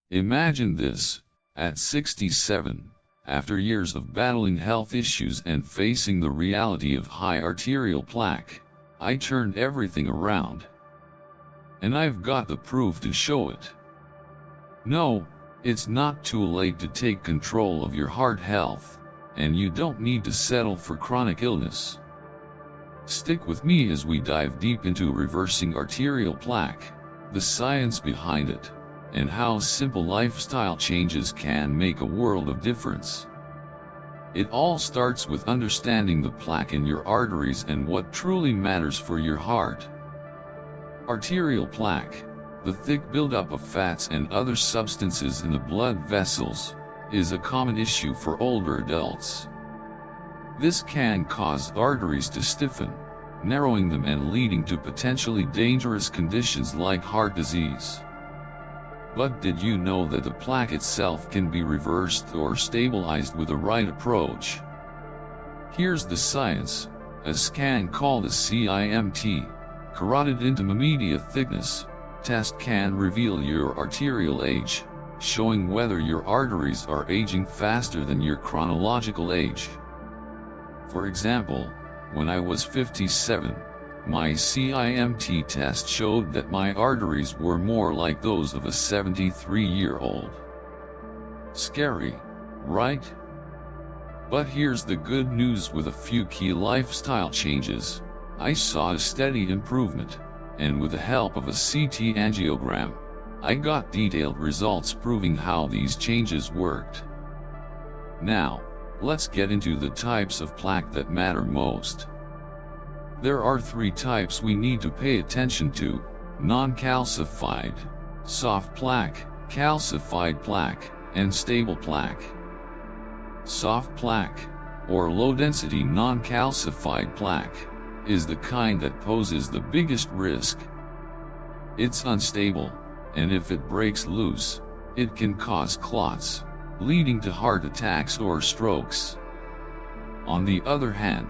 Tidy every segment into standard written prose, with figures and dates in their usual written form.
Imagine this, at 67, after years of battling health issues and facing the reality of high arterial plaque, I turned everything around. And I've got the proof to show it. No, it's not too late to take control of your heart health, and you don't need to settle for chronic illness. Stick with me as we dive deep into reversing arterial plaque, the science behind it, and how simple lifestyle changes can make a world of difference. It all starts with understanding the plaque in your arteries and what truly matters for your heart. Arterial plaque, the thick buildup of fats and other substances in the blood vessels, is a common issue for older adults. This can cause arteries to stiffen, narrowing them and leading to potentially dangerous conditions like heart disease. But did you know that the plaque itself can be reversed or stabilized with the right approach? Here's the science. A scan called a CIMT, carotid intima media thickness, test can reveal your arterial age, showing whether your arteries are aging faster than your chronological age. For example, when I was 57, my CIMT test showed that my arteries were more like those of a 73-year-old. Scary, right? But here's the good news: with a few key lifestyle changes, I saw a steady improvement, and with the help of a CT angiogram, I got detailed results proving how these changes worked. Now, let's get into the types of plaque that matter most. There are three types we need to pay attention to: non-calcified, soft plaque, calcified plaque, and stable plaque. Soft plaque, or low-density non-calcified plaque, is the kind that poses the biggest risk. It's unstable, and if it breaks loose, it can cause clots, leading to heart attacks or strokes. On the other hand,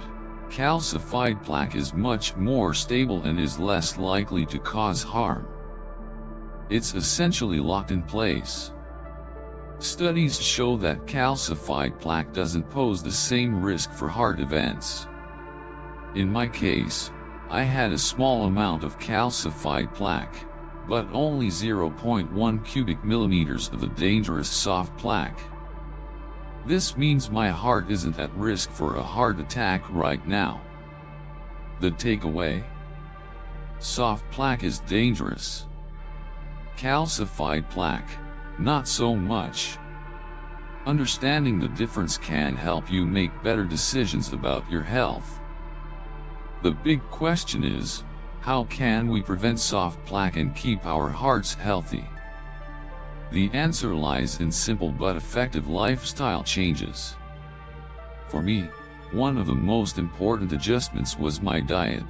calcified plaque is much more stable and is less likely to cause harm. It's essentially locked in place. Studies show that calcified plaque doesn't pose the same risk for heart events. In my case, I had a small amount of calcified plaque, but only 0.1 cubic millimeters of the dangerous soft plaque. This means my heart isn't at risk for a heart attack right now. The takeaway? Soft plaque is dangerous. Calcified plaque, not so much. Understanding the difference can help you make better decisions about your health. The big question is, how can we prevent soft plaque and keep our hearts healthy? The answer lies in simple but effective lifestyle changes. For me, one of the most important adjustments was my diet.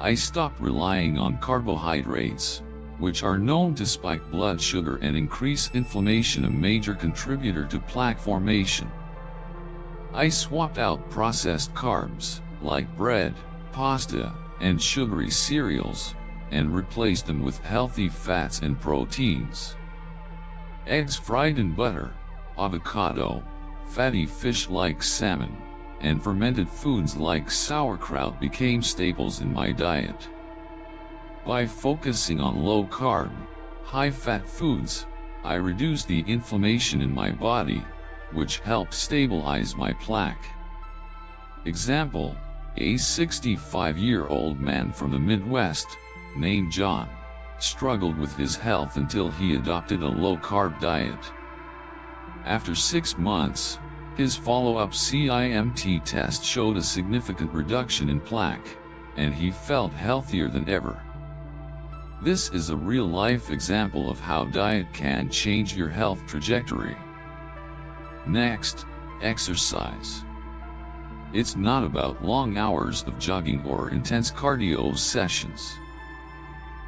I stopped relying on carbohydrates, which are known to spike blood sugar and increase inflammation, a major contributor to plaque formation. I swapped out processed carbs, like bread, pasta, and sugary cereals, and replaced them with healthy fats and proteins. Eggs fried in butter, avocado, fatty fish like salmon, and fermented foods like sauerkraut became staples in my diet. By focusing on low-carb, high-fat foods, I reduced the inflammation in my body, which helped stabilize my plaque. Example: a 65-year-old man from the Midwest, named John, struggled with his health until he adopted a low-carb diet. After 6 months, his follow-up CIMT test showed a significant reduction in plaque, and he felt healthier than ever. This is a real-life example of how diet can change your health trajectory. Next, exercise. It's not about long hours of jogging or intense cardio sessions.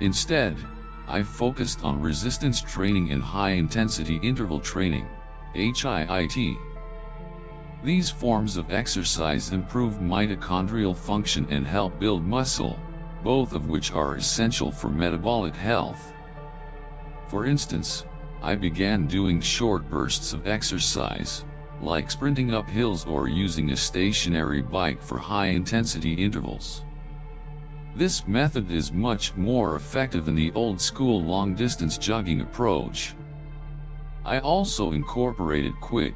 Instead, I focused on resistance training and high-intensity interval training, HIIT. These forms of exercise improve mitochondrial function and help build muscle, both of which are essential for metabolic health. For instance, I began doing short bursts of exercise, like sprinting up hills or using a stationary bike for high-intensity intervals. This method is much more effective than the old-school long-distance jogging approach. I also incorporated quick,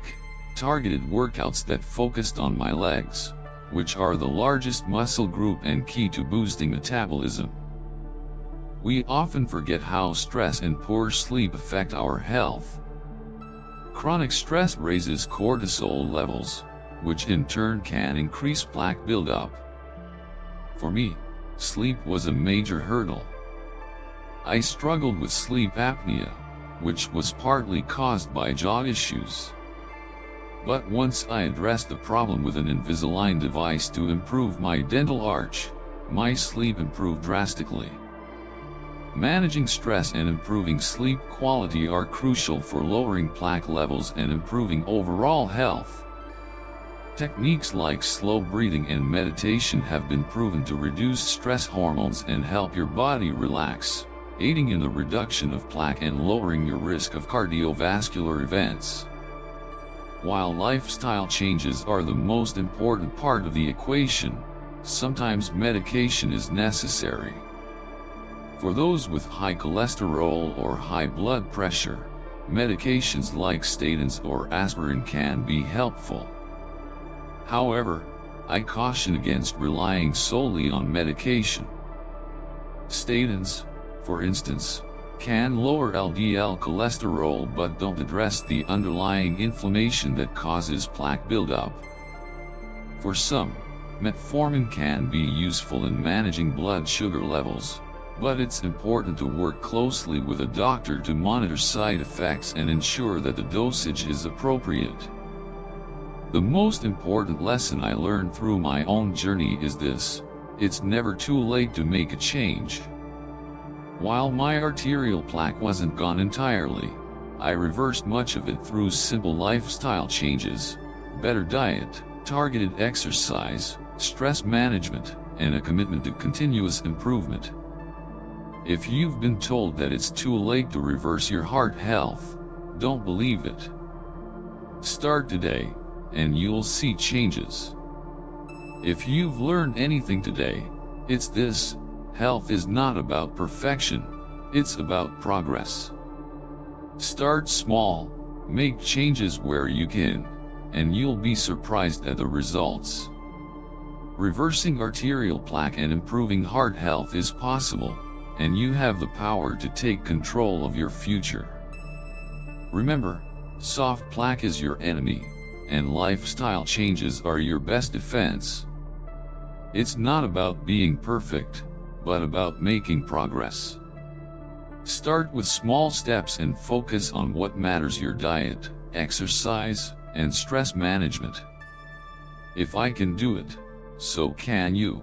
targeted workouts that focused on my legs, which are the largest muscle group and key to boosting metabolism. We often forget how stress and poor sleep affect our health. Chronic stress raises cortisol levels, which in turn can increase plaque buildup. For me, sleep was a major hurdle. I struggled with sleep apnea, which was partly caused by jaw issues. But once I addressed the problem with an Invisalign device to improve my dental arch, my sleep improved drastically. Managing stress and improving sleep quality are crucial for lowering plaque levels and improving overall health. Techniques like slow breathing and meditation have been proven to reduce stress hormones and help your body relax, aiding in the reduction of plaque and lowering your risk of cardiovascular events. While lifestyle changes are the most important part of the equation, sometimes medication is necessary. For those with high cholesterol or high blood pressure, medications like statins or aspirin can be helpful. However, I caution against relying solely on medication. Statins, for instance, can lower LDL cholesterol but don't address the underlying inflammation that causes plaque buildup. For some, metformin can be useful in managing blood sugar levels, but it's important to work closely with a doctor to monitor side effects and ensure that the dosage is appropriate. The most important lesson I learned through my own journey is this: it's never too late to make a change. While my arterial plaque wasn't gone entirely, I reversed much of it through simple lifestyle changes, better diet, targeted exercise, stress management, and a commitment to continuous improvement. If you've been told that it's too late to reverse your heart health, don't believe it. Start today, and you'll see changes. If you've learned anything today, it's this: health is not about perfection, it's about progress. Start small, make changes where you can, and you'll be surprised at the results. Reversing arterial plaque and improving heart health is possible, and you have the power to take control of your future. Remember, soft plaque is your enemy, and lifestyle changes are your best defense. It's not about being perfect, but about making progress. Start with small steps and focus on what matters: your diet, exercise, and stress management. If I can do it, so can you.